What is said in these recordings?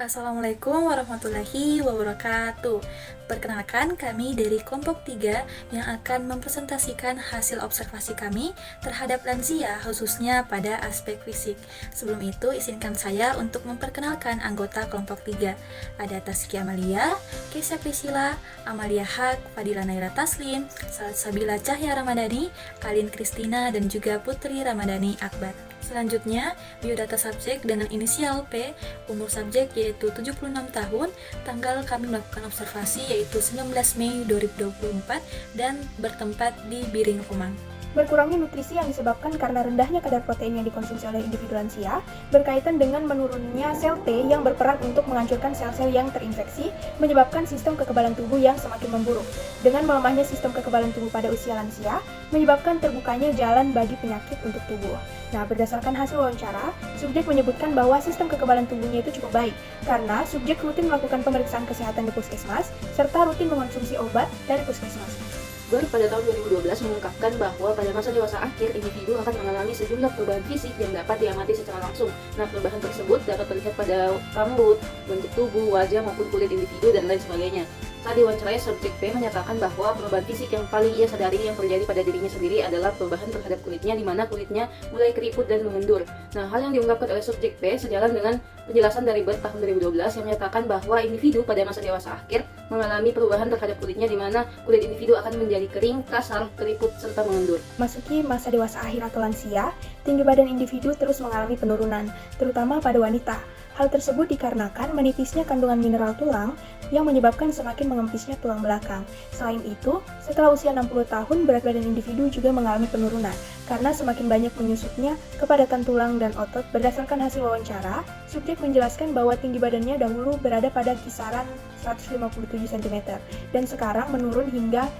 Assalamualaikum warahmatullahi wabarakatuh. Perkenalkan, kami dari kelompok 3 yang akan mempresentasikan hasil observasi kami terhadap lansia khususnya pada aspek fisik. Sebelum itu, izinkan saya untuk memperkenalkan anggota kelompok 3. Ada Taskia Amalia, Keisha Priscilla, Amalia Haq, Fadila Naira Taslim, Sabila Cahya Ramadhani, Kalin Kristina, dan juga Putri Ramadhani Akbar. Selanjutnya, biodata subjek dengan inisial P, umur subjek yaitu 76 tahun, tanggal kami melakukan observasi yaitu 19 Mei 2024 dan bertempat di Biring Rumang. Berkurangnya nutrisi yang disebabkan karena rendahnya kadar protein yang dikonsumsi oleh individu lansia berkaitan dengan menurunnya sel T yang berperan untuk menghancurkan sel-sel yang terinfeksi, menyebabkan sistem kekebalan tubuh yang semakin memburuk. Dengan melemahnya sistem kekebalan tubuh pada usia lansia, menyebabkan terbukanya jalan bagi penyakit untuk tubuh. Nah, berdasarkan hasil wawancara, subjek menyebutkan bahwa sistem kekebalan tubuhnya itu cukup baik karena subjek rutin melakukan pemeriksaan kesehatan di puskesmas serta rutin mengonsumsi obat dari puskesmas. Ber pada tahun 2012 mengungkapkan bahwa pada masa dewasa akhir, individu akan mengalami sejumlah perubahan fisik yang dapat diamati secara langsung. Nah, perubahan tersebut dapat terlihat pada rambut, bentuk tubuh, wajah maupun kulit individu, dan lain sebagainya. Saat diwawancarai, subjek P menyatakan bahwa perubahan fisik yang paling ia sadari yang terjadi pada dirinya sendiri adalah perubahan terhadap kulitnya, di mana kulitnya mulai keriput dan mengendur. Nah, hal yang diungkapkan oleh subjek P sejalan dengan penjelasan dari Ber tahun 2012 yang menyatakan bahwa individu pada masa dewasa akhir mengalami perubahan terhadap kulitnya, di mana kulit individu akan menjadi kering, kasar, keriput, serta mengendur. Masuki masa dewasa akhir atau lansia, tinggi badan individu terus mengalami penurunan, terutama pada wanita. Hal tersebut dikarenakan menipisnya kandungan mineral tulang yang menyebabkan semakin mengempisnya tulang belakang. Selain itu, setelah usia 60 tahun, berat badan individu juga mengalami penurunan karena semakin banyak menyusutnya kepadatan tulang dan otot. Berdasarkan hasil wawancara, subjek menjelaskan bahwa tinggi badannya dahulu berada pada kisaran 157 cm dan sekarang menurun hingga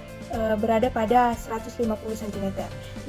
berada pada 150 cm.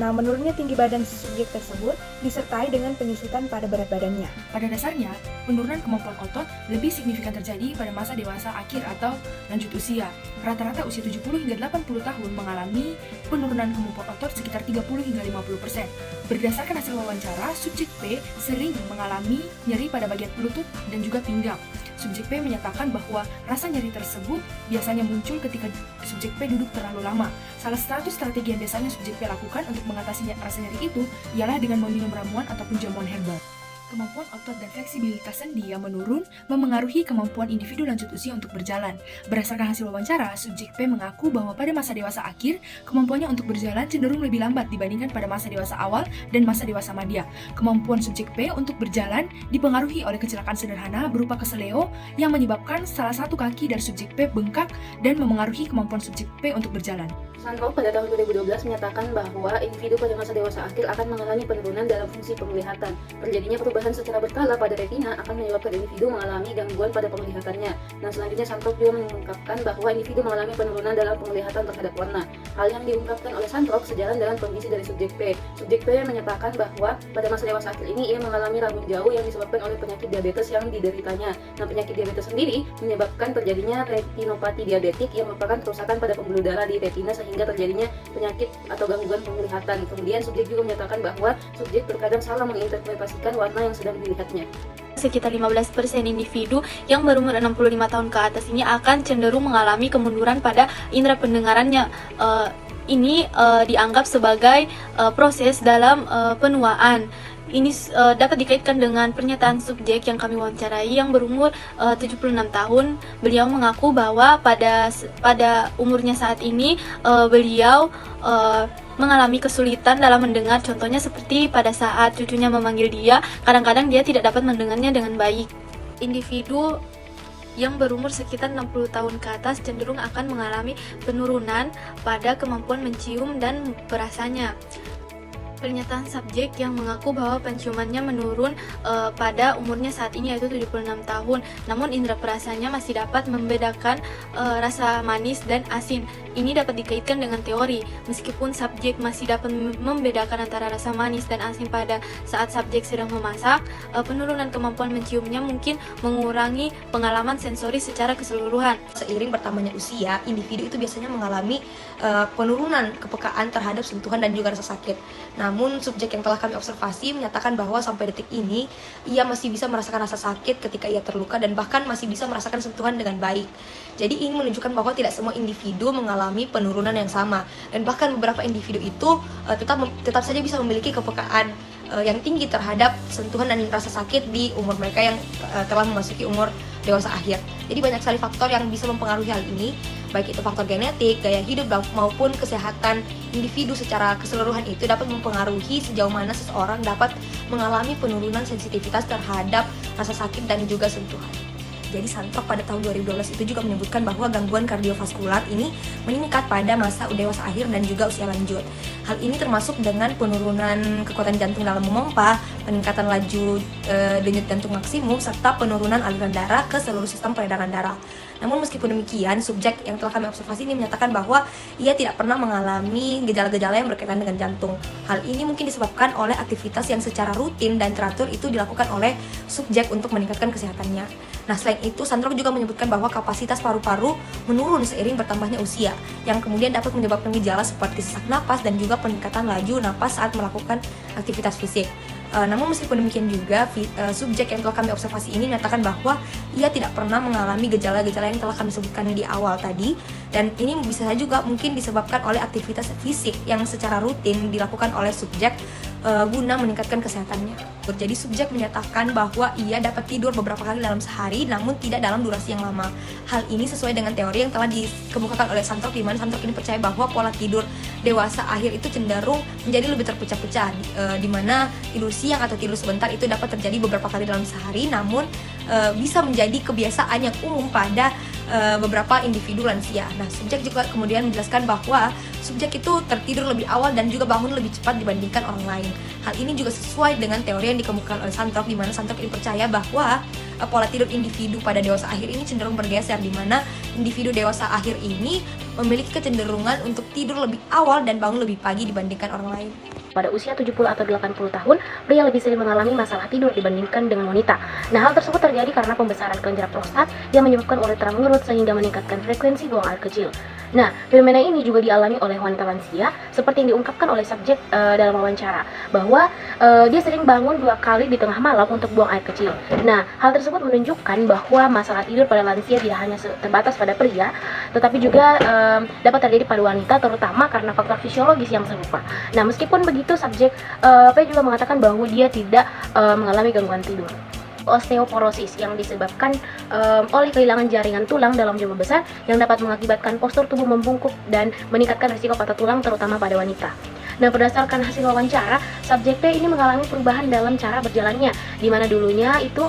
Nah, menurunnya tinggi badan subjek tersebut disertai dengan penyusutan pada berat badannya. Pada dasarnya, penurunan kemampuan otot lebih signifikan terjadi pada masa dewasa akhir atau lanjut usia. Rata-rata usia 70 hingga 80 tahun mengalami penurunan kemampuan otot sekitar 30 hingga 50%. Berdasarkan hasil wawancara, subjek P sering mengalami nyeri pada bagian lutut dan juga pinggang. Subjek P menyatakan bahwa rasa nyeri tersebut biasanya muncul ketika subjek P duduk terlalu lama. Salah satu strategi yang biasanya subjek P lakukan untuk mengatasi rasa nyeri itu ialah dengan meminum ramuan ataupun jamuan herbal. Kemampuan otot dan fleksibilitas sendi yang menurun memengaruhi kemampuan individu lanjut usia untuk berjalan. Berdasarkan hasil wawancara, subjek P mengaku bahwa pada masa dewasa akhir, kemampuannya untuk berjalan cenderung lebih lambat dibandingkan pada masa dewasa awal dan masa dewasa madya. Kemampuan subjek P untuk berjalan dipengaruhi oleh kecelakaan sederhana berupa keseleo yang menyebabkan salah satu kaki dari subjek P bengkak dan memengaruhi kemampuan subjek P untuk berjalan. Sandrock pada tahun 2012 menyatakan bahwa individu pada masa dewasa akhir akan mengalami penurunan dalam fungsi penglihatan. Terjadinya perubahan secara berkala pada retina akan menyebabkan individu mengalami gangguan pada penglihatannya. Nah, selanjutnya Sandrock juga mengungkapkan bahwa individu mengalami penurunan dalam penglihatan terhadap warna. Hal yang diungkapkan oleh Sandrock sejalan dengan kondisi dari subjek P. Subjek P menyatakan bahwa pada masa dewasa akhir ini ia mengalami rambut jauh yang disebabkan oleh penyakit diabetes yang dideritanya. Nah, penyakit diabetes sendiri menyebabkan terjadinya retinopati diabetik yang merupakan kerusakan pada pembuluh darah di retina sehingga terjadinya penyakit atau gangguan penglihatan. Kemudian subjek juga menyatakan bahwa subjek terkadang salah menginterpretasikan warna yang sedang dilihatnya. Sekitar 15% individu yang berumur 65 tahun ke atas ini akan cenderung mengalami kemunduran pada indera pendengarannya. Ini dianggap sebagai proses dalam penuaan. Ini dapat dikaitkan dengan pernyataan subjek yang kami wawancarai yang berumur 76 tahun. Beliau mengaku bahwa pada umurnya saat ini beliau mengalami kesulitan dalam mendengar. Contohnya seperti pada saat cucunya memanggil dia, kadang-kadang dia tidak dapat mendengarnya dengan baik. Individu yang berumur sekitar 60 tahun ke atas cenderung akan mengalami penurunan pada kemampuan mencium dan perasanya. Pernyataan subjek yang mengaku bahwa penciumannya menurun pada umurnya saat ini yaitu 76 tahun. Namun indera perasanya masih dapat membedakan rasa manis dan asin. Ini dapat dikaitkan dengan teori. Meskipun subjek masih dapat membedakan antara rasa manis dan asin pada saat subjek sedang memasak, penurunan kemampuan menciumnya mungkin mengurangi pengalaman sensori secara keseluruhan. Seiring bertambahnya usia, individu itu biasanya mengalami penurunan kepekaan terhadap sentuhan dan juga rasa sakit. Nah, Namun subjek yang telah kami observasi menyatakan bahwa sampai detik ini ia masih bisa merasakan rasa sakit ketika ia terluka dan bahkan masih bisa merasakan sentuhan dengan baik. Jadi ini menunjukkan bahwa tidak semua individu mengalami penurunan yang sama, dan bahkan beberapa individu itu tetap saja bisa memiliki kepekaan yang tinggi terhadap sentuhan dan rasa sakit di umur mereka yang telah memasuki umur dewasa akhir. Jadi banyak sekali faktor yang bisa mempengaruhi hal ini, baik itu faktor genetik, gaya hidup, maupun kesehatan individu secara keseluruhan itu dapat mempengaruhi sejauh mana seseorang dapat mengalami penurunan sensitivitas terhadap rasa sakit dan juga sentuhan. Jadi Santok pada tahun 2012 itu juga menyebutkan bahwa gangguan kardiovaskular ini meningkat pada masa dewasa akhir dan juga usia lanjut. Hal ini termasuk dengan penurunan kekuatan jantung dalam memompa, peningkatan laju denyut jantung maksimum, serta penurunan aliran darah ke seluruh sistem peredaran darah. Namun meskipun demikian, subjek yang telah kami observasi ini menyatakan bahwa ia tidak pernah mengalami gejala-gejala yang berkaitan dengan jantung. Hal ini mungkin disebabkan oleh aktivitas yang secara rutin dan teratur itu dilakukan oleh subjek untuk meningkatkan kesehatannya. Nah, selain itu, Santok juga menyebutkan bahwa kapasitas paru-paru menurun seiring bertambahnya usia, yang kemudian dapat menyebabkan gejala seperti sesak napas dan juga peningkatan laju napas saat melakukan aktivitas fisik. Namun meskipun demikian juga, subjek yang telah kami observasi ini menyatakan bahwa ia tidak pernah mengalami gejala-gejala yang telah kami sebutkan di awal tadi, dan ini bisa juga mungkin disebabkan oleh aktivitas fisik yang secara rutin dilakukan oleh subjek guna meningkatkan kesehatannya. Jadi subjek menyatakan bahwa ia dapat tidur beberapa kali dalam sehari, namun tidak dalam durasi yang lama. Hal ini sesuai dengan teori yang telah dikemukakan oleh Santok, di mana Santok ini percaya bahwa pola tidur dewasa akhir itu cenderung menjadi lebih terpecah-pecah, di mana tidur siang atau tidur sebentar itu dapat terjadi beberapa kali dalam sehari, namun bisa menjadi kebiasaan yang umum pada beberapa individu lansia. Nah, subjek juga kemudian menjelaskan bahwa subjek itu tertidur lebih awal dan juga bangun lebih cepat dibandingkan orang lain. Hal ini juga sesuai dengan teori yang dikemukakan oleh Santok, di mana Santok ini percaya bahwa pola tidur individu pada dewasa akhir ini cenderung bergeser, di mana individu dewasa akhir ini memiliki kecenderungan untuk tidur lebih awal dan bangun lebih pagi dibandingkan orang lain. Pada usia 70 atau 80 tahun, pria lebih sering mengalami masalah tidur dibandingkan dengan wanita. Nah, hal tersebut terjadi karena pembesaran kelenjar prostat yang menyebabkan uretra menurut sehingga meningkatkan frekuensi buang air kecil. Nah, fenomena ini juga dialami oleh wanita lansia, seperti yang diungkapkan oleh subjek dalam wawancara, bahwa dia sering bangun 2 kali di tengah malam untuk buang air kecil. Nah, hal tersebut menunjukkan bahwa masalah tidur pada lansia tidak hanya terbatas pada pria, tetapi juga dapat terjadi pada wanita, terutama karena faktor fisiologis yang serupa. Nah, meskipun begitu, subjek P juga mengatakan bahwa dia tidak mengalami gangguan tidur. Osteoporosis yang disebabkan oleh kehilangan jaringan tulang dalam jumlah besar yang dapat mengakibatkan postur tubuh membungkuk dan meningkatkan risiko patah tulang terutama pada wanita. Nah, berdasarkan hasil wawancara, subjek P ini mengalami perubahan dalam cara berjalannya, di mana dulunya itu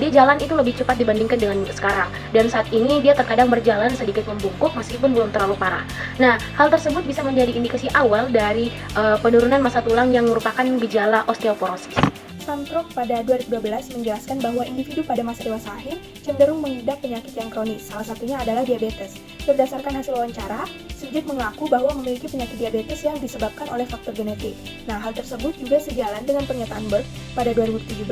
dia jalan itu lebih cepat dibandingkan dengan sekarang, dan saat ini dia terkadang berjalan sedikit membungkuk meskipun belum terlalu parah. Nah, hal tersebut bisa menjadi indikasi awal dari penurunan massa tulang yang merupakan gejala osteoporosis. Santok pada 2012 menjelaskan bahwa individu pada masa dewasa akhir cenderung mengidap penyakit yang kronis, salah satunya adalah diabetes. Berdasarkan hasil wawancara, subjek mengaku bahwa memiliki penyakit diabetes yang disebabkan oleh faktor genetik. Nah, hal tersebut juga sejalan dengan pernyataan Berg pada 2017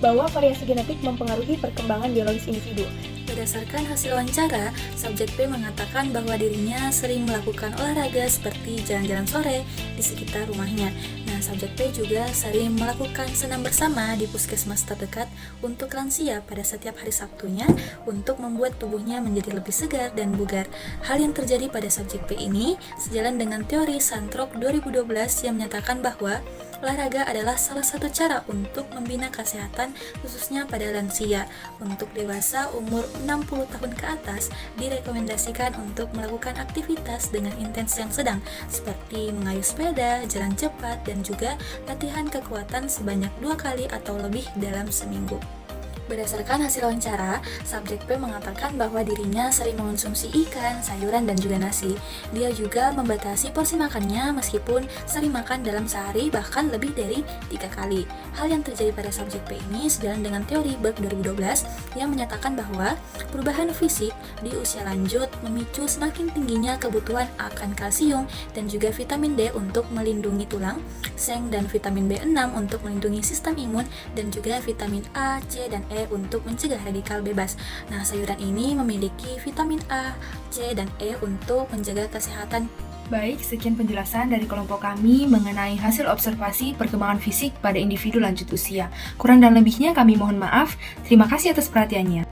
bahwa variasi genetik mempengaruhi perkembangan biologis individu. Berdasarkan hasil wawancara, subjek P mengatakan bahwa dirinya sering melakukan olahraga seperti jalan-jalan sore di sekitar rumahnya. Nah, subjek P juga sering melakukan senam bersama di puskesmas terdekat untuk lansia pada setiap hari Sabtunya untuk membuat tubuhnya menjadi lebih segar dan bugar. Hal yang terjadi pada subjek P ini sejalan dengan teori Santok 2012 yang menyatakan bahwa olahraga adalah salah satu cara untuk membina kesehatan khususnya pada lansia. Untuk dewasa umur 60 tahun ke atas direkomendasikan untuk melakukan aktivitas dengan intens yang sedang seperti mengayuh sepeda, jalan cepat, dan juga latihan kekuatan sebanyak 2 kali atau lebih dalam seminggu. Berdasarkan hasil wawancara, subjek P mengatakan bahwa dirinya sering mengonsumsi ikan, sayuran, dan juga nasi. Dia juga membatasi porsi makannya meskipun sering makan dalam sehari bahkan lebih dari 3 kali. Hal yang terjadi pada subjek P ini sejalan dengan teori Berg 2012 yang menyatakan bahwa perubahan fisik di usia lanjut memicu semakin tingginya kebutuhan akan kalsium dan juga vitamin D untuk melindungi tulang, seng dan vitamin B6 untuk melindungi sistem imun, dan juga vitamin A, C, dan E untuk mencegah radikal bebas. Nah, sayuran ini memiliki vitamin A, C, dan E untuk menjaga kesehatan Baik, sekian penjelasan dari kelompok kami mengenai hasil observasi perkembangan fisik pada individu lanjut usia. Kurang dan lebihnya kami mohon maaf. Terima kasih atas perhatiannya.